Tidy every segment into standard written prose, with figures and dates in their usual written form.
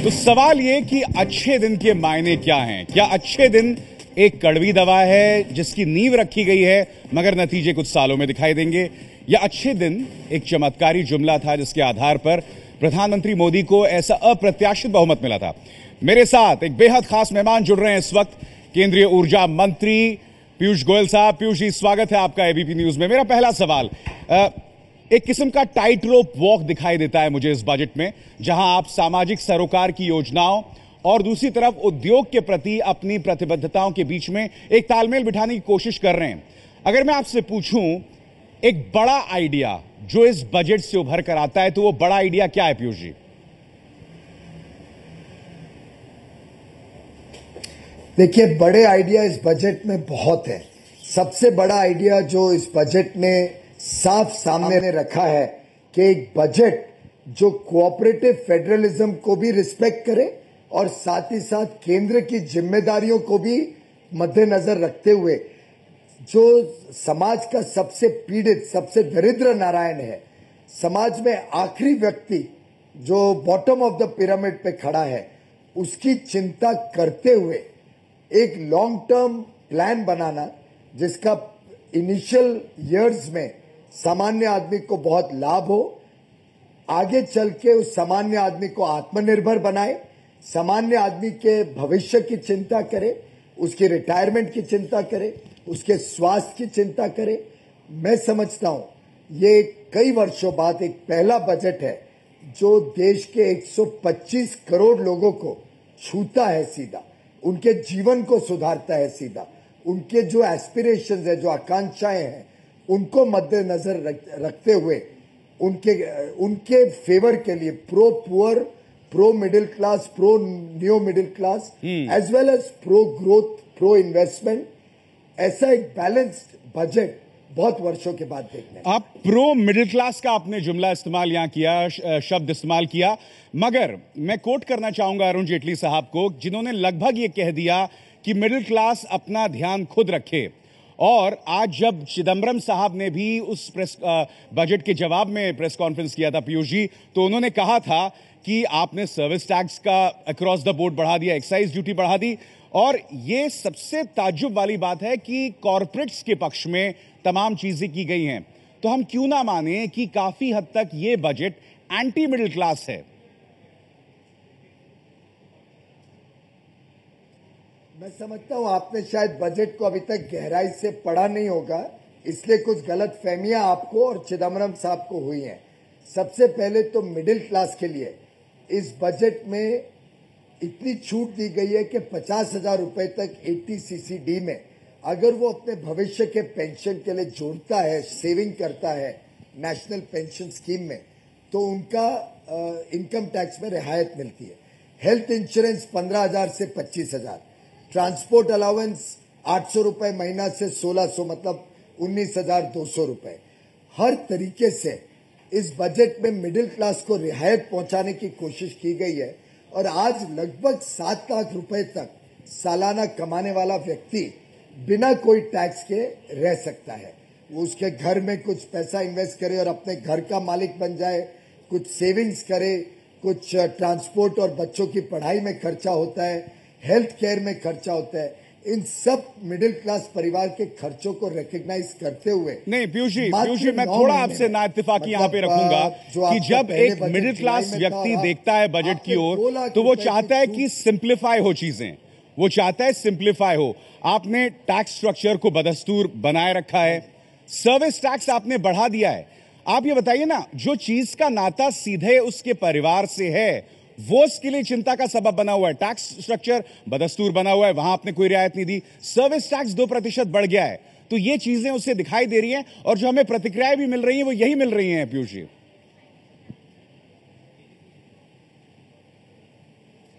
तो सवाल ये कि अच्छे दिन के मायने क्या हैं? क्या अच्छे दिन एक कड़वी दवा है जिसकी नींव रखी गई है मगर नतीजे कुछ सालों में दिखाई देंगे, या अच्छे दिन एक चमत्कारी जुमला था जिसके आधार पर प्रधानमंत्री मोदी को ऐसा अप्रत्याशित बहुमत मिला था? मेरे साथ एक बेहद खास मेहमान जुड़ रहे हैं इस वक्त, केंद्रीय ऊर्जा मंत्री पीयूष गोयल साहब। पीयूष जी, स्वागत है आपका एबीपी न्यूज में। मेरा पहला सवाल, एक किस्म का टाइट रोप वॉक दिखाई देता है मुझे इस बजट में, जहां आप सामाजिक सरोकार की योजनाओं और दूसरी तरफ उद्योग के प्रति अपनी प्रतिबद्धताओं के बीच में एक तालमेल बिठाने की कोशिश कर रहे हैं। अगर मैं आपसे पूछूं एक बड़ा आइडिया जो इस बजट से उभर कर आता है, तो वो बड़ा आइडिया क्या है पीयूष जी? देखिए, बड़े आइडिया इस बजट में बहुत है। सबसे बड़ा आइडिया जो इस बजट ने साफ सामने रखा है कि एक बजट जो कोऑपरेटिव फेडरलिज्म को भी रिस्पेक्ट करे और साथ ही साथ केंद्र की जिम्मेदारियों को भी मद्देनजर रखते हुए जो समाज का सबसे पीड़ित, सबसे दरिद्र नारायण है, समाज में आखिरी व्यक्ति जो बॉटम ऑफ द पिरामिड पे खड़ा है, उसकी चिंता करते हुए एक लॉन्ग टर्म प्लान बनाना जिसका इनिशियल इयर्स में सामान्य आदमी को बहुत लाभ हो, आगे चल के उस सामान्य आदमी को आत्मनिर्भर बनाए, सामान्य आदमी के भविष्य की चिंता करे, उसके रिटायरमेंट की चिंता करे, उसके स्वास्थ्य की चिंता करे। मैं समझता हूं ये कई वर्षों बाद एक पहला बजट है जो देश के 125 करोड़ लोगों को छूता है सीधा, उनके जीवन को सुधारता है सीधा, उनके जो एस्पिरेशंस है, जो आकांक्षाएं हैं, उनको मद्देनजर रखते हुए उनके फेवर के लिए pro poor, pro middle class, pro new middle class, as well as pro growth, pro investment, ऐसा एक बैलेंस्ड बजट बहुत वर्षों के बाद देखने। आप प्रो मिडिल क्लास का आपने जुमला इस्तेमाल यहां किया, शब्द इस्तेमाल किया, मगर मैं कोट करना चाहूंगा अरुण जेटली साहब को, जिन्होंने लगभग ये कह दिया कि मिडिल क्लास अपना ध्यान खुद रखे। और आज जब चिदंबरम साहब ने भी उस बजट के जवाब में प्रेस कॉन्फ्रेंस किया था पीयूष जी, तो उन्होंने कहा था कि आपने सर्विस टैक्स का अक्रॉस द बोर्ड बढ़ा दिया, एक्साइज ड्यूटी बढ़ा दी, और ये सबसे ताज्जुब वाली बात है कि कॉरपोरेट्स के पक्ष में तमाम चीजें की गई हैं। तो हम क्यों ना माने कि काफी हद तक ये बजट एंटी मिडिल क्लास है? मैं समझता हूं आपने शायद बजट को अभी तक गहराई से पढ़ा नहीं होगा, इसलिए कुछ गलत फहमियां आपको और चिदंबरम साहब को हुई हैं। सबसे पहले तो मिडिल क्लास के लिए इस बजट में इतनी छूट दी गई है कि 50,000 रुपए तक 80cc/D में अगर वो अपने भविष्य के पेंशन के लिए जोड़ता है, सेविंग करता है नेशनल पेंशन स्कीम में, तो उनका इनकम टैक्स में रियायत मिलती है। हेल्थ इंश्योरेंस 15,000 से 25,000, ट्रांसपोर्ट अलाउंस 800 रुपए महीना से 1,600, मतलब 19,200 रुपए। हर तरीके से इस बजट में मिडिल क्लास को रियायत पहुंचाने की कोशिश की गई है और आज लगभग 7 लाख रुपए तक सालाना कमाने वाला व्यक्ति बिना कोई टैक्स के रह सकता है। वो उसके घर में कुछ पैसा इन्वेस्ट करे और अपने घर का मालिक बन जाए, कुछ सेविंग्स करे, कुछ ट्रांसपोर्ट और बच्चों की पढ़ाई में खर्चा होता है, हेल्थ केयर में खर्चा होता है। इन सब मिडिल क्लास परिवार के खर्चों को रिकॉग्नाइज करते हुए, नहीं पीयूष जी, मैं थोड़ा आपसे ना इत्तेफाकी यहाँ पे रखूंगा कि जब एक मिडिल क्लास व्यक्ति देखता है बजट की ओर, तो वो चाहता है कि सिंप्लीफाई हो चीजें, वो चाहता है सिंप्लीफाई हो। आपने टैक्स स्ट्रक्चर को बदस्तूर बनाए रखा है, सर्विस टैक्स आपने बढ़ा दिया है। आप ये बताइए ना, जो चीज का नाता सीधे उसके परिवार से है वो उसके लिए चिंता का सबब बना हुआ है। टैक्स स्ट्रक्चर बदस्तूर बना हुआ है, वहां आपने कोई रियायत नहीं दी। सर्विस टैक्स 2% बढ़ गया है, तो ये चीजें उससे दिखाई दे रही हैं और जो हमें प्रतिक्रियाएं भी मिल रही हैं वो यही मिल रही हैं पीयूष जी।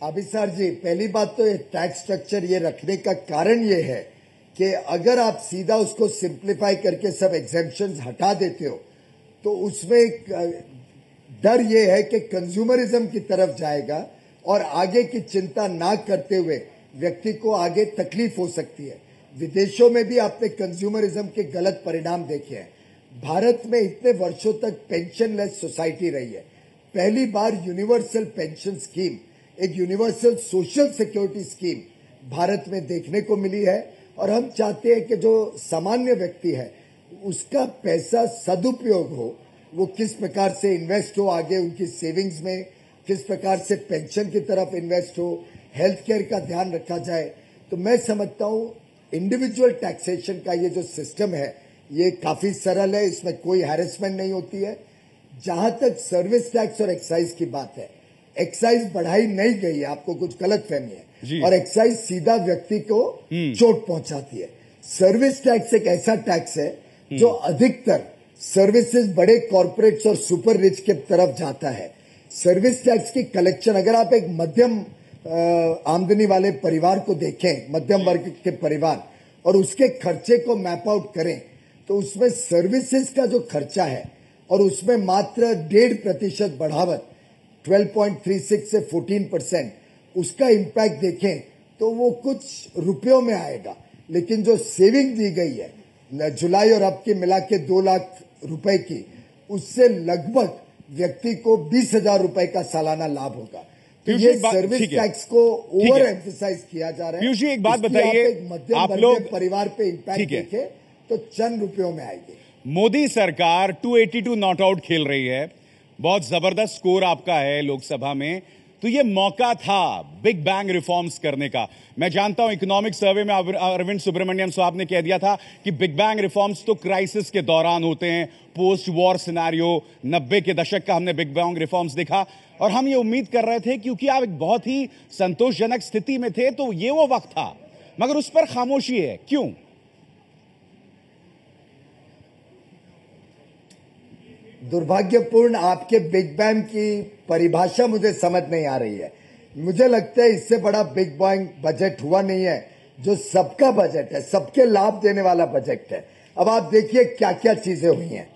अभिसार जी, पहली बात तो ये टैक्स स्ट्रक्चर ये रखने का कारण ये है कि अगर आप सीधा उसको सिंप्लीफाई करके सब एग्जेम्पशंस हटा देते हो तो उसमें एक डर ये है कि कंज्यूमरिज्म की तरफ जाएगा और आगे की चिंता ना करते हुए व्यक्ति को आगे तकलीफ हो सकती है। विदेशों में भी आपने कंज्यूमरिज्म के गलत परिणाम देखे हैं। भारत में इतने वर्षों तक पेंशनलेस सोसाइटी रही है। पहली बार यूनिवर्सल पेंशन स्कीम एक universal social security scheme Bharat में देखने को मिली है। और हम चाहते हैं कि जो सामान्य व्यक्ति है उसका पैसा सदुपयोग हो, वो किस प्रकार से इन्वेस्ट हो आगे उनकी सेविंग्स में, किस प्रकार से पेंशन की तरफ इन्वेस्ट हो, हेल्थ केयर का ध्यान रखा जाए। तो मैं समझता हूँ इंडिविजुअल टैक्सेशन का ये जो सिस्टम है ये काफी सरल है, इसमें कोई हैरेसमेंट नहीं होती है। जहां तक सर्विस टैक्स और एक्साइज की बात है, एक्साइज बढ़ाई नहीं गई है, आपको कुछ गलत फहमी है, और एक्साइज सीधा व्यक्ति को चोट पहुंचाती है। सर्विस टैक्स एक ऐसा टैक्स है जो अधिकतर सर्विसेज बड़े कॉर्पोरेट्स और सुपर रिच के तरफ जाता है। सर्विस टैक्स की कलेक्शन अगर आप एक मध्यम आमदनी वाले परिवार को देखें, मध्यम वर्ग के परिवार, और उसके खर्चे को मैप आउट करें तो उसमें सर्विसेज का जो खर्चा है और उसमें मात्र 1.5% बढ़ावत 12.36 से 14%, उसका इम्पैक्ट देखें तो वो कुछ रुपयों में आएगा। लेकिन जो सेविंग दी गई है जुलाई और अब की मिला के 2 लाख रुपए की, उससे लगभग व्यक्ति को 20,000 रुपए का सालाना लाभ होगा। तो ये सर्विस टैक्स को ओवर एम्फसाइज किया जा रहा है। पीयूष जी एक बात बताइए, आप लोग परिवार पे इम्पैक्ट देखें तो चंद रुपयों में आएगी। मोदी सरकार 282 नॉट आउट खेल रही है, बहुत जबरदस्त स्कोर आपका है लोकसभा में, तो ये मौका था बिग बैंग रिफॉर्म्स करने का। मैं जानता हूं इकोनॉमिक सर्वे में अरविंद सुब्रमण्यम साहब ने कह दिया था कि बिग बैंग रिफॉर्म्स तो क्राइसिस के दौरान होते हैं, पोस्ट वॉर सिनेरियो 90 के दशक का हमने बिग बैंग रिफॉर्म्स देखा, और हम ये उम्मीद कर रहे थे क्योंकि आप एक बहुत ही संतोषजनक स्थिति में थे तो ये वो वक्त था, मगर उस पर खामोशी है, क्यों? दुर्भाग्यपूर्ण आपके बिग बैंग की परिभाषा मुझे समझ नहीं आ रही है। मुझे लगता है इससे बड़ा बिग बैंग बजट हुआ नहीं है, जो सबका बजट है, सबके लाभ देने वाला बजट है। अब आप देखिए क्या क्या चीजें हुई हैं।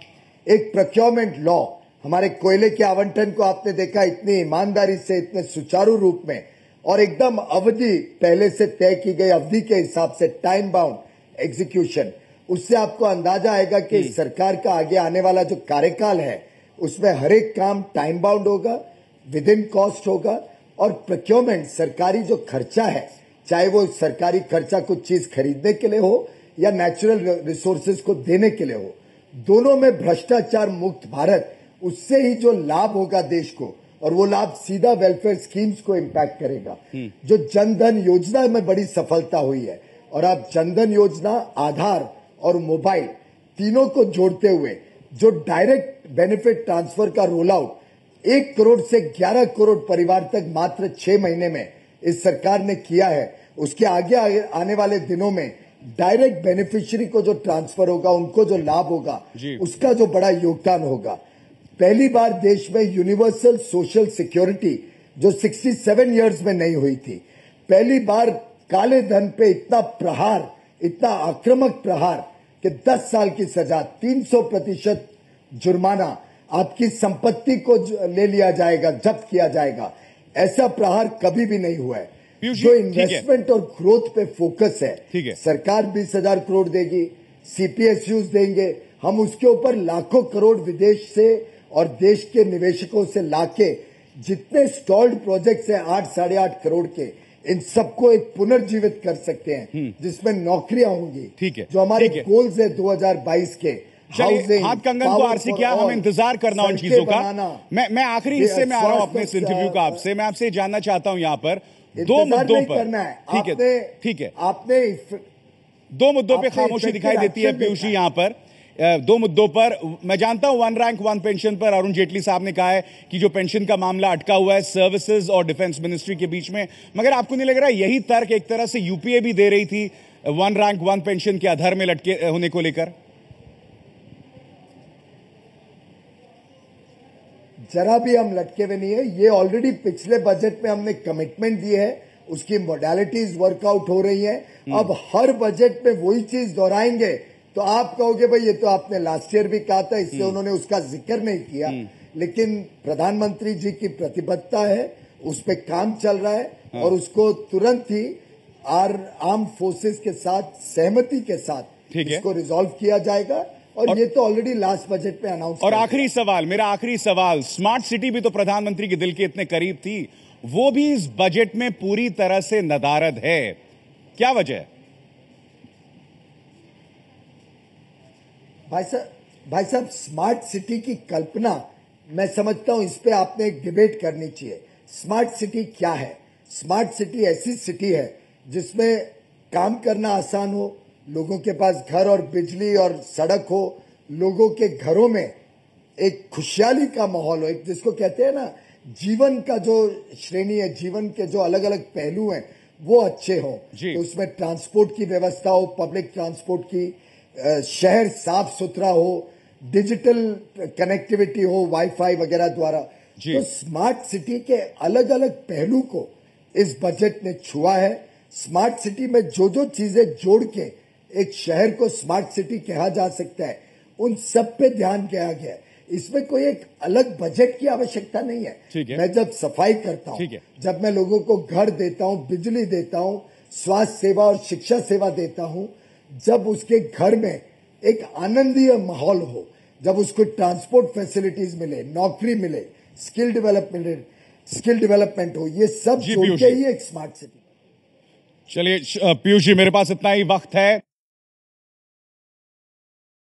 एक प्रोक्योरमेंट लॉ, हमारे कोयले के आवंटन को आपने देखा इतनी ईमानदारी से, इतने सुचारू रूप में, और एकदम अवधि पहले से तय की गई अवधि के हिसाब से टाइम बाउंड एग्जीक्यूशन। उससे आपको अंदाजा आएगा कि सरकार का आगे आने वाला जो कार्यकाल है उसमें हर एक काम टाइम बाउंड होगा, विद इन कॉस्ट होगा। और प्रोक्योरमेंट, सरकारी जो खर्चा है, चाहे वो सरकारी खर्चा कुछ चीज खरीदने के लिए हो या नेचुरल रिसोर्सेज को देने के लिए हो, दोनों में भ्रष्टाचार मुक्त भारत, उससे ही जो लाभ होगा देश को, और वो लाभ सीधा वेलफेयर स्कीम्स को इम्पैक्ट करेगा। जो जनधन योजना में बड़ी सफलता हुई है, और आप जनधन योजना, आधार और मोबाइल तीनों को जोड़ते हुए जो डायरेक्ट बेनिफिट ट्रांसफर का रोल आउट 1 करोड़ से 11 करोड़ परिवार तक मात्र 6 महीने में इस सरकार ने किया है, उसके आगे आने वाले दिनों में डायरेक्ट बेनिफिशियरी को जो ट्रांसफर होगा, उनको जो लाभ होगा, उसका जो बड़ा योगदान होगा। पहली बार देश में यूनिवर्सल सोशल सिक्योरिटी जो 67 इयर्स में नहीं हुई थी, पहली बार काले धन पे इतना प्रहार, इतना आक्रामक प्रहार कि 10 साल की सजा, 300% जुर्माना, आपकी संपत्ति को ले लिया जाएगा, जब्त किया जाएगा, ऐसा प्रहार कभी भी नहीं हुआ है। जो इन्वेस्टमेंट और ग्रोथ पे फोकस है, सरकार 20,000 करोड़ देगी, सीपीएसयूज देंगे, हम उसके ऊपर लाखों करोड़ विदेश से और देश के निवेशकों से लाके जितने स्टॉल्ड प्रोजेक्ट्स हैं 8 साढ़े 8 करोड़ के, इन सबको एक पुनर्जीवित कर सकते हैं, जिसमें नौकरियां होंगी। ठीक है, जो हमारे गोल्स है 2022 के, हाथ कंगन को आरसी क्या, हमें इंतजार करना उन चीजों का। मैं आखिरी हिस्से में आ रहा हूं अपने इस इंटरव्यू का आपसे। मैं आपसे जानना चाहता हूं यहाँ पर 2 मुद्दों पर, ठीक है, आपने 2 मुद्दों पे खामोशी दिखाई देती है पीयूष जी यहाँ पर। 2 मुद्दों पर मैं जानता हूं, 1 रैंक 1 पेंशन पर अरुण जेटली साहब ने कहा है कि जो पेंशन का मामला अटका हुआ है सर्विसेज और डिफेंस मिनिस्ट्री के बीच में, मगर आपको नहीं लग रहा यही तर्क एक तरह से यूपीए भी दे रही थी 1 रैंक 1 पेंशन के अधर में लटके होने को लेकर? जरा भी हम लटके हुए नहीं है। ये ऑलरेडी पिछले बजट में हमने कमिटमेंट दी है, उसकी मोडालिटीज वर्कआउट हो रही है। अब हर बजट में वही चीज दोहराएंगे तो आप कहोगे भाई ये तो आपने लास्ट ईयर भी कहा था, इससे उन्होंने उसका जिक्र नहीं किया। लेकिन प्रधानमंत्री जी की प्रतिबद्धता है, उस पर काम चल रहा है और उसको तुरंत ही आर्म फोर्सेस के साथ सहमति के साथ इसको रिजॉल्व किया जाएगा। और ये तो ऑलरेडी लास्ट बजट में अनाउंस। और आखिरी सवाल, मेरा आखिरी सवाल, स्मार्ट सिटी भी तो प्रधानमंत्री के दिल के इतने करीब थी, वो भी इस बजट में पूरी तरह से नदारद है। क्या वजह है? भाई साहब स्मार्ट सिटी की कल्पना मैं समझता हूं इस पे आपने एक डिबेट करनी चाहिए। स्मार्ट सिटी क्या है? स्मार्ट सिटी ऐसी सिटी है जिसमें काम करना आसान हो, लोगों के पास घर और बिजली और सड़क हो, लोगों के घरों में एक खुशहाली का माहौल हो, एक जिसको कहते हैं ना जीवन का जो श्रेणी है, जीवन के जो अलग अलग पहलू हैं वो अच्छे हों। तो उसमें ट्रांसपोर्ट की व्यवस्था हो, पब्लिक ट्रांसपोर्ट की, शहर साफ सुथरा हो, डिजिटल कनेक्टिविटी हो वाईफाई वगैरह द्वारा। तो स्मार्ट सिटी के अलग अलग पहलू को इस बजट ने छुआ है। स्मार्ट सिटी में जो जो चीजें जोड़ के एक शहर को स्मार्ट सिटी कहा जा सकता है उन सब पे ध्यान किया गया है। इसमें कोई एक अलग बजट की आवश्यकता नहीं है। मैं जब सफाई करता हूं, जब मैं लोगों को घर देता हूं, बिजली देता हूं, स्वास्थ्य सेवा और शिक्षा सेवा देता हूं, जब उसके घर में एक आनंदीय माहौल हो, जब उसको ट्रांसपोर्ट फैसिलिटीज मिले, नौकरी मिले, स्किल डेवलपमेंट हो, ये सब जोड़ के ही एक स्मार्ट सिटी। चलिए पीयूष जी, मेरे पास इतना ही वक्त है।